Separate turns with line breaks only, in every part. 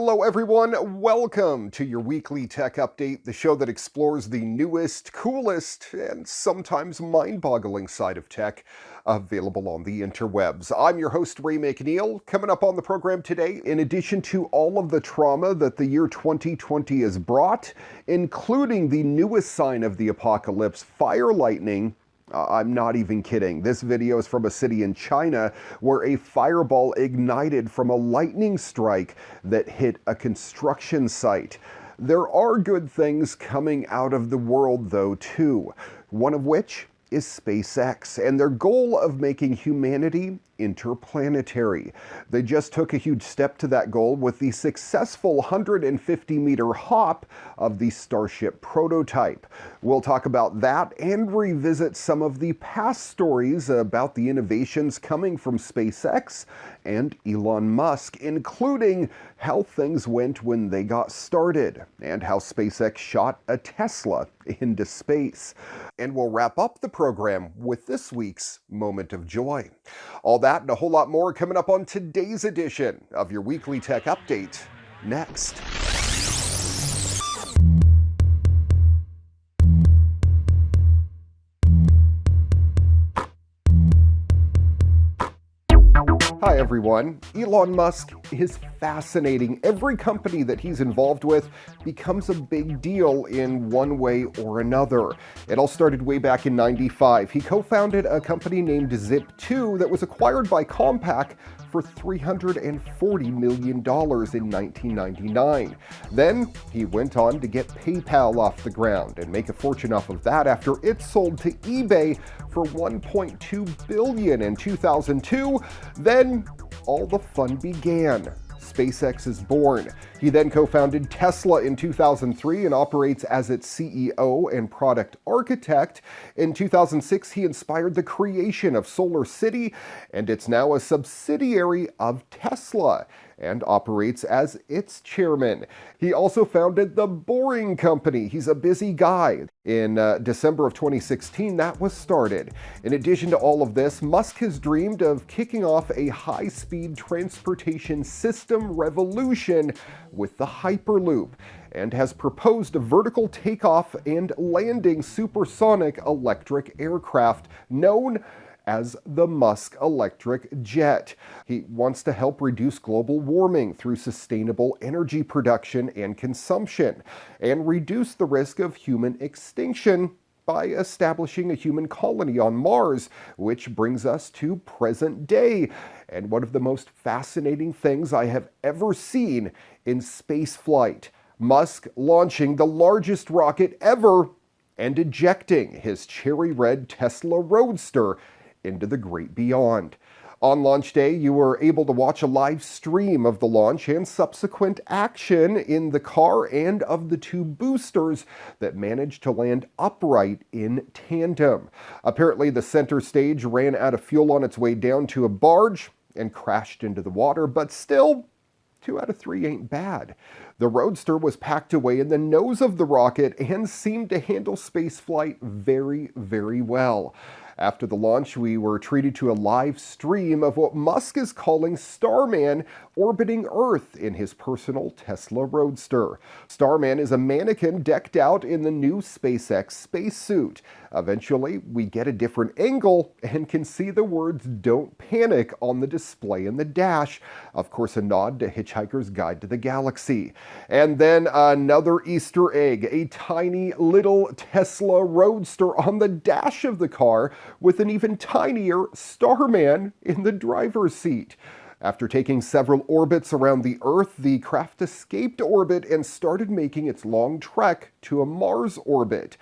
Hello everyone, welcome to your weekly tech update, the show that explores the newest, coolest, and sometimes mind-boggling side of tech available on the interwebs. I'm your host, Ray McNeil. Coming up on the program today, in addition to all of the trauma that the year 2020 has brought, including the newest sign of the apocalypse, fire lightning. I'm not even kidding. This video is from a city in China where a fireball ignited from a lightning strike that hit a construction site. There are good things coming out of the world though too, one of which is SpaceX and their goal of making humanity interplanetary. They just took a huge step to that goal with the successful 150-meter hop of the Starship prototype. We'll talk about that and revisit some of the past stories about the innovations coming from SpaceX and Elon Musk, including how things went when they got started and how SpaceX shot a Tesla into space. And we'll wrap up the program with this week's Moment of Joy. All that and a whole lot more coming up on today's edition of your weekly tech update. Next. Hi everyone. Elon Musk is fascinating. Every company that he's involved with becomes a big deal in one way or another. It all started way back in '95. He co-founded a company named Zip2 that was acquired by Compaq for $340 million in 1999. Then he went on to get PayPal off the ground and make a fortune off of that after it sold to eBay for $1.2 billion in 2002. Then all the fun began. SpaceX is born. He then co-founded Tesla in 2003 and operates as its CEO and product architect. In 2006, he inspired the creation of Solar City, and it's now a subsidiary of Tesla and operates as its chairman. He also founded The Boring Company. He's a busy guy. In December of 2016, that was started. In addition to all of this, Musk has dreamed of kicking off a high-speed transportation system revolution with the Hyperloop, and has proposed a vertical takeoff and landing supersonic electric aircraft known as the Musk Electric Jet. He wants to help reduce global warming through sustainable energy production and consumption, and reduce the risk of human extinction by establishing a human colony on Mars, which brings us to present day, and one of the most fascinating things I have ever seen in space flight. Musk launching the largest rocket ever and ejecting his cherry red Tesla Roadster into the great beyond. On launch day, you were able to watch a live stream of the launch and subsequent action in the car and of the two boosters that managed to land upright in tandem. Apparently, the center stage ran out of fuel on its way down to a barge and crashed into the water, but still, 2 out of 3 ain't bad. The Roadster was packed away in the nose of the rocket and seemed to handle spaceflight very, very well. After the launch, we were treated to a live stream of what Musk is calling Starman orbiting Earth in his personal Tesla Roadster. Starman is a mannequin decked out in the new SpaceX spacesuit. Eventually, we get a different angle and can see the words "Don't Panic" on the display in the dash. Of course, a nod to Hitchhiker's Guide to the Galaxy. And then another Easter egg, a tiny little Tesla Roadster on the dash of the car with an even tinier Starman in the driver's seat. After taking several orbits around the Earth, the craft escaped orbit and started making its long trek to a Mars orbit.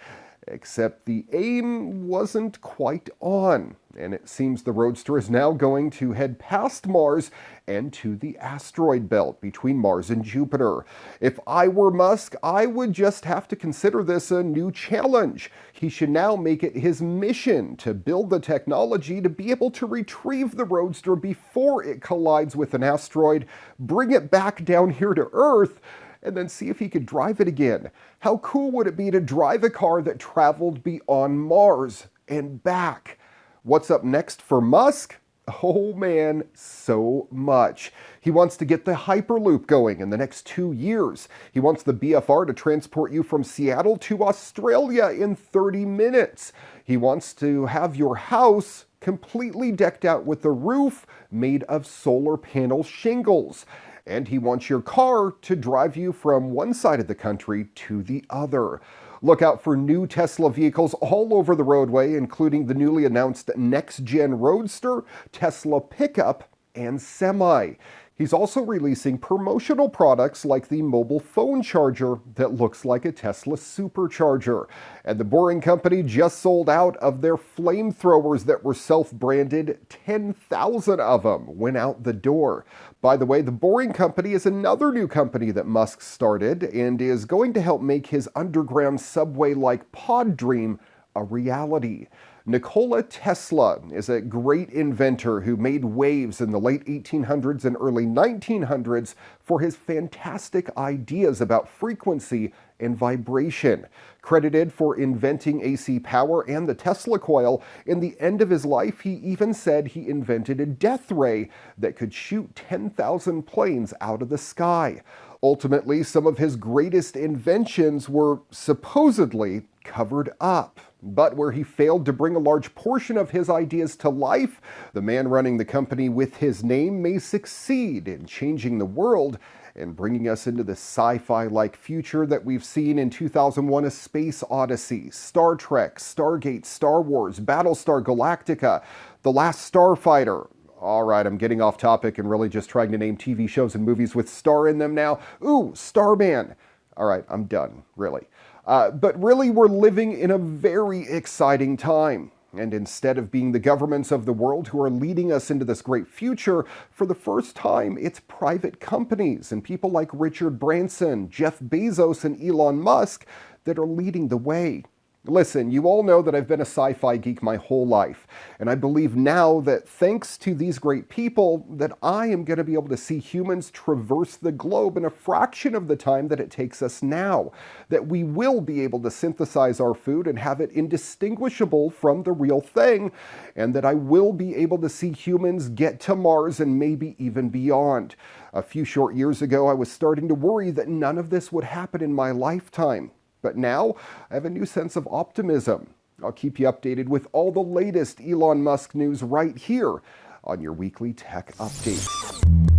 Except the aim wasn't quite on, and it seems the Roadster is now going to head past Mars and to the asteroid belt between Mars and Jupiter. If I were Musk, I would just have to consider this a new challenge. He should now make it his mission to build the technology to be able to retrieve the Roadster before it collides with an asteroid, bring it back down here to Earth, and then see if he could drive it again. How cool would it be to drive a car that traveled beyond Mars and back? What's up next for Musk? Oh man, so much. He wants to get the Hyperloop going in the next 2 years. He wants the BFR to transport you from Seattle to Australia in 30 minutes. He wants to have your house completely decked out with a roof made of solar panel shingles. And he wants your car to drive you from one side of the country to the other. Look out for new Tesla vehicles all over the roadway, including the newly announced next-gen Roadster, Tesla pickup, and Semi. He's also releasing promotional products like the mobile phone charger that looks like a Tesla supercharger. And the Boring Company just sold out of their flamethrowers that were self-branded. 10,000 of them went out the door. By the way, the Boring Company is another new company that Musk started and is going to help make his underground subway-like pod dream a reality. Nikola Tesla is a great inventor who made waves in the late 1800s and early 1900s for his fantastic ideas about frequency and vibration. Credited for inventing AC power and the Tesla coil, in the end of his life, he even said he invented a death ray that could shoot 10,000 planes out of the sky. Ultimately, some of his greatest inventions were supposedly covered up. But where he failed to bring a large portion of his ideas to life, the man running the company with his name may succeed in changing the world and bringing us into the sci-fi-like future that we've seen in 2001: A Space Odyssey, Star Trek, Stargate, Star Wars, Battlestar Galactica, The Last Starfighter. All right, I'm getting off topic and really just trying to name TV shows and movies with star in them now. Ooh, Starman. All right, I'm done, really. But really, we're living in a very exciting time. And instead of being the governments of the world who are leading us into this great future, for the first time, it's private companies and people like Richard Branson, Jeff Bezos, and Elon Musk that are leading the way. Listen, you all know that I've been a sci-fi geek my whole life, and I believe now that thanks to these great people, that I am going to be able to see humans traverse the globe in a fraction of the time that it takes us now. That we will be able to synthesize our food and have it indistinguishable from the real thing, and that I will be able to see humans get to Mars and maybe even beyond. A few short years ago, I was starting to worry that none of this would happen in my lifetime. But now, I have a new sense of optimism. I'll keep you updated with all the latest Elon Musk news right here on your weekly tech update.